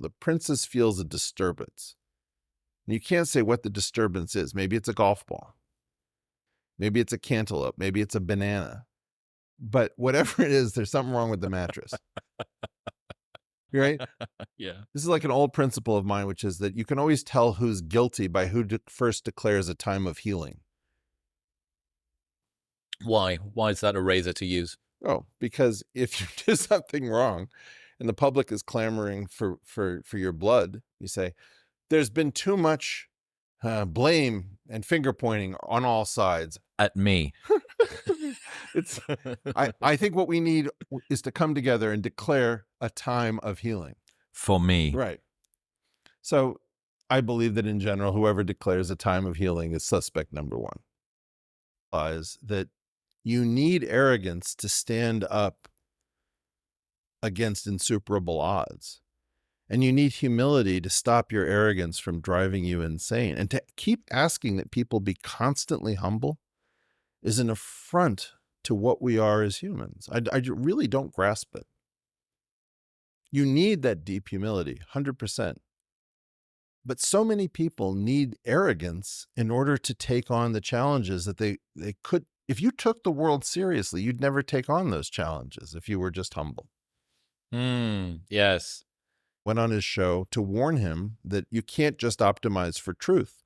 The princess feels a disturbance. And you can't say what the disturbance is. Maybe it's a golf ball. Maybe it's a cantaloupe. Maybe it's a banana. But whatever it is, there's something wrong with the mattress. Right? Yeah. This is like an old principle of mine, which is that you can always tell who's guilty by who first declares a time of healing. Why? Why is that a razor to use? Oh, because if you do something wrong and the public is clamoring for your blood, you say, there's been too much blame and finger pointing on all sides. At me. I think what we need is to come together and declare a time of healing. For me. Right. So I believe that in general, whoever declares a time of healing is suspect number one. Is that you need arrogance to stand up against insuperable odds. And you need humility to stop your arrogance from driving you insane. And to keep asking that people be constantly humble is an affront to what we are as humans. I really don't grasp it. You need that deep humility, 100%. But so many people need arrogance in order to take on the challenges that they could. If you took the world seriously, you'd never take on those challenges if you were just humble. Yes. Went on his show to warn him that you can't just optimize for truth.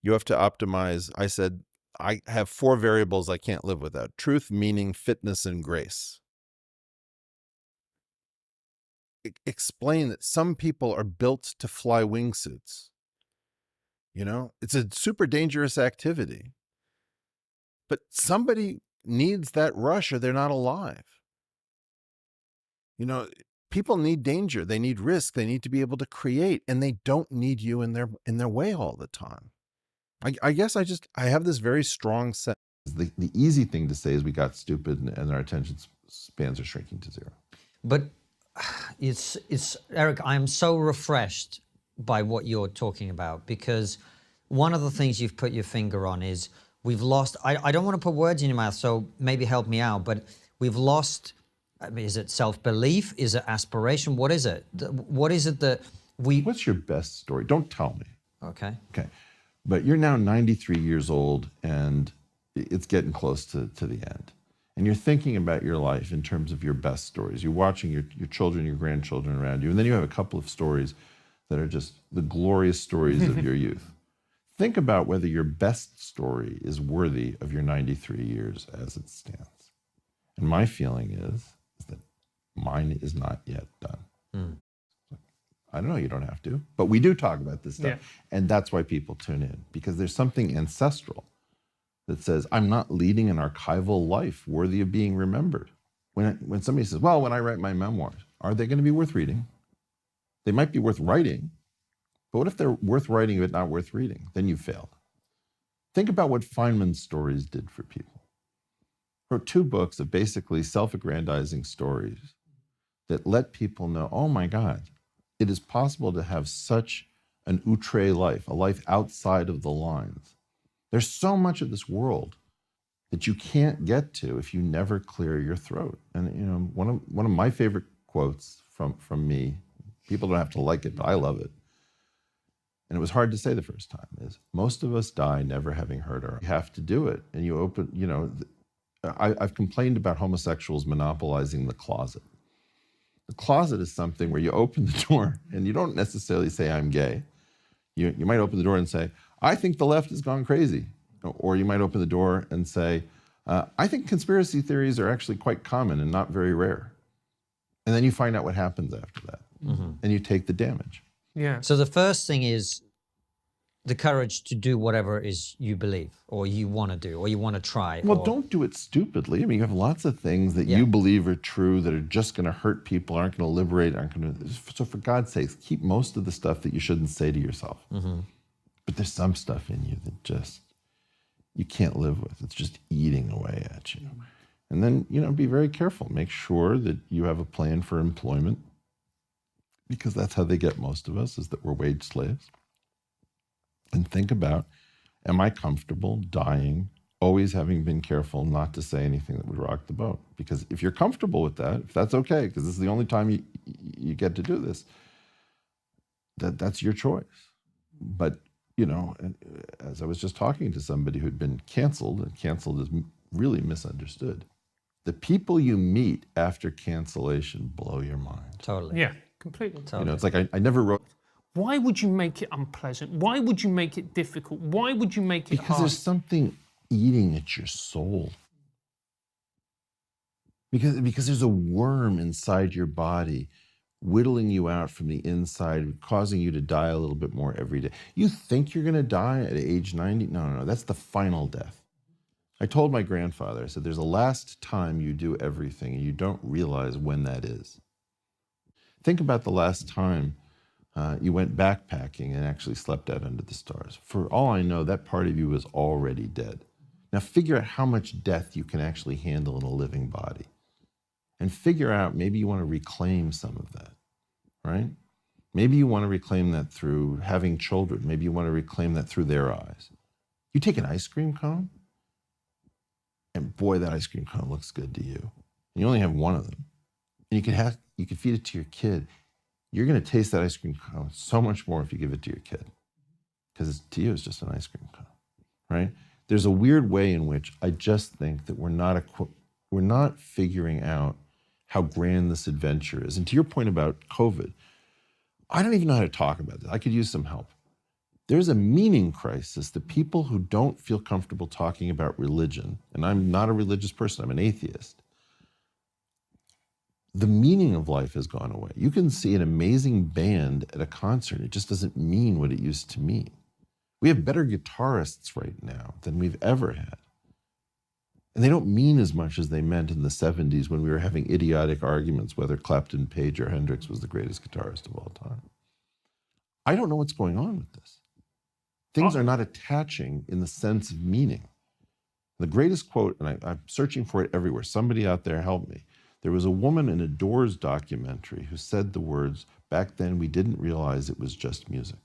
You have to optimize. I said, I have 4 variables I can't live without: truth, meaning, fitness, and grace. Explain that some people are built to fly wingsuits. You know, it's a super dangerous activity. But somebody needs that rush or they're not alive. You know, people need danger. They need risk. They need to be able to create, and they don't need you in their way all the time. I guess I have this very strong sense. The easy thing to say is we got stupid and our attention spans are shrinking to 0. But it's Eric, I'm so refreshed by what you're talking about, because one of the things you've put your finger on is we've lost, I don't want to put words in your mouth, so maybe help me out, but we've lost, I mean, is it self-belief? Is it aspiration? What is it? What is it that we... What's your best story? Don't tell me. Okay. Okay. But you're now 93 years old and it's getting close to the end. And you're thinking about your life in terms of your best stories. You're watching your children, your grandchildren around you. And then you have a couple of stories that are just the glorious stories of your youth. Think about whether your best story is worthy of your 93 years as it stands. And my feeling is that mine is not yet done. I don't know, you don't have to, but we do talk about this stuff. Yeah. And that's why people tune in, because there's something ancestral that says, I'm not leading an archival life worthy of being remembered. When somebody says, well, when I write my memoirs, are they going to be worth reading? They might be worth writing, but what if they're worth writing but not worth reading? Then you failed. Think about what Feynman's stories did for people. He wrote 2 books of basically self-aggrandizing stories that let people know, oh my God, it is possible to have such an outre life, a life outside of the lines. There's so much of this world that you can't get to if you never clear your throat. And you know, one of my favorite quotes from me, people don't have to like it, but I love it, and it was hard to say the first time, is most of us die never having heard our. You have to do it, and you open. You know, I've complained about homosexuals monopolizing the closet. The closet is something where you open the door and you don't necessarily say, I'm gay. You might open the door and say, I think the left has gone crazy. Or you might open the door and say, I think conspiracy theories are actually quite common and not very rare. And then you find out what happens after that. And you take the damage. Yeah. So the first thing is the courage to do whatever it is you believe or you want to do or you want to try. Well, don't do it stupidly. I mean, you have lots of things that you believe are true that are just going to hurt people, aren't going to liberate, aren't going to... So for God's sakes, keep most of the stuff that you shouldn't say to yourself. But there's some stuff in you that just, you can't live with. It's just eating away at you. And then, you know, be very careful. Make sure that you have a plan for employment, because that's how they get most of us, is that we're wage slaves. And think about, am I comfortable dying, always having been careful not to say anything that would rock the boat? Because if you're comfortable with that, if that's okay, because this is the only time you get to do this, that's your choice. But, you know, as I was just talking to somebody who'd been canceled, and canceled is really misunderstood. The people you meet after cancellation blow your mind. Totally. Yeah, completely. You know, it's like I never wrote. Why would you make it unpleasant? Why would you make it difficult? Why would you make it Because hard? there's something eating at your soul. Because there's a worm inside your body whittling you out from the inside, causing you to die a little bit more every day. You think you're going to die at age 90? No, that's the final death. I told my grandfather, I said, there's a last time you do everything and you don't realize when that is. Think about the last time you went backpacking and actually slept out under the stars. For all I know, that part of you was already dead. Now figure out how much death you can actually handle in a living body. And figure out, maybe you want to reclaim some of that, right? Maybe you want to reclaim that through having children. Maybe you want to reclaim that through their eyes. You take an ice cream cone, and boy, that ice cream cone looks good to you. And you only have one of them. And you can feed it to your kid. You're going to taste that ice cream cone so much more if you give it to your kid. Because to you, it's just an ice cream cone, right? There's a weird way in which I just think that we're not figuring out how grand this adventure is. And to your point about COVID, I don't even know how to talk about this. I could use some help. There's a meaning crisis that people who don't feel comfortable talking about religion, and I'm not a religious person, I'm an atheist, the meaning of life has gone away. You can see an amazing band at a concert. It just doesn't mean what it used to mean. We have better guitarists right now than we've ever had. And they don't mean as much as they meant in the 70s when we were having idiotic arguments whether Clapton, Page, or Hendrix was the greatest guitarist of all time. I don't know what's going on with this. Things are not attaching in the sense of meaning. The greatest quote, and I'm searching for it everywhere, somebody out there help me. There was a woman in a Doors documentary who said the words, "Back then we didn't realize it was just music."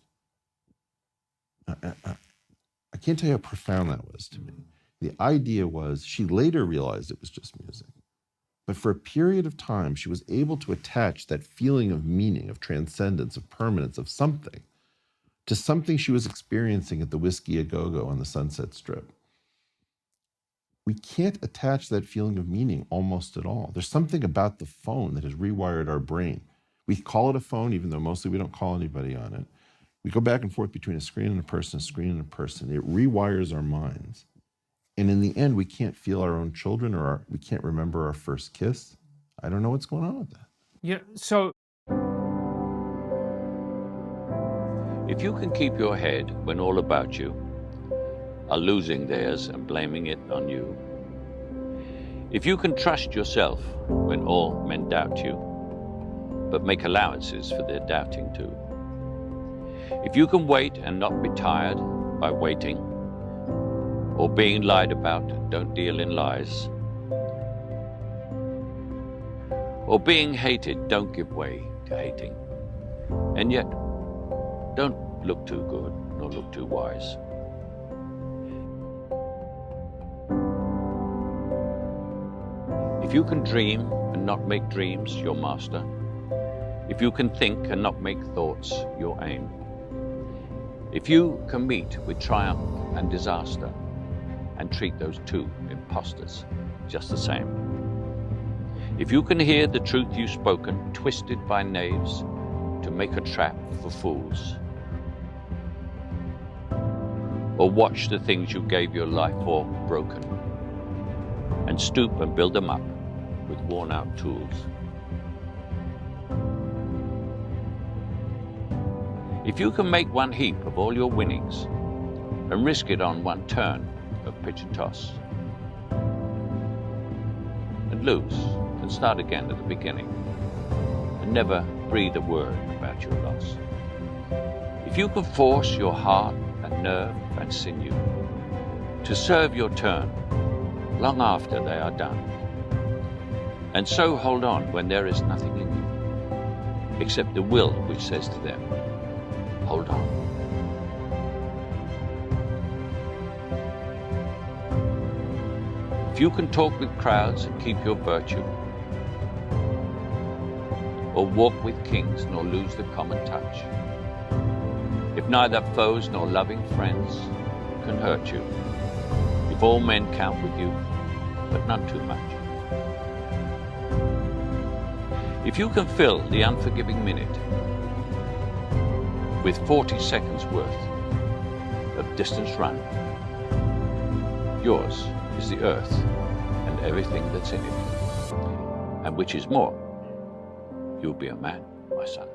I can't tell you how profound that was to me. The idea was she later realized it was just music. But for a period of time, she was able to attach that feeling of meaning, of transcendence, of permanence, of something, to something she was experiencing at the Whiskey A Go-Go on the Sunset Strip. We can't attach that feeling of meaning almost at all. There's something about the phone that has rewired our brain. We call it a phone, even though mostly we don't call anybody on it. We go back and forth between a screen and a person, a screen and a person. It rewires our minds. And in the end, we can't feel our own children, or we can't remember our first kiss. I don't know what's going on with that. Yeah, so If you can keep your head when all about you are losing theirs and blaming it on you, if you can trust yourself when all men doubt you, but make allowances for their doubting too, if you can wait and not be tired by waiting, or being lied about, don't deal in lies, or being hated, don't give way to hating, and yet don't look too good nor look too wise. If you can dream and not make dreams your master, if you can think and not make thoughts your aim, if you can meet with triumph and disaster and treat those two impostors just the same, if you can hear the truth you've spoken twisted by knaves to make a trap for fools, or watch the things you gave your life for broken and stoop and build them up with worn-out tools, if you can make one heap of all your winnings and risk it on one turn of pitch and toss, and lose and start again at the beginning, and never breathe a word about your loss, if you can force your heart and nerve and sinew to serve your turn long after they are done, and so hold on when there is nothing in you except the will which says to them, hold on. If you can talk with crowds and keep your virtue, or walk with kings nor lose the common touch, if neither foes nor loving friends can hurt you, if all men count with you, but none too much, if you can fill the unforgiving minute with 40 seconds worth of distance run, yours is the earth and everything that's in it, and which is more, you'll be a man, my son.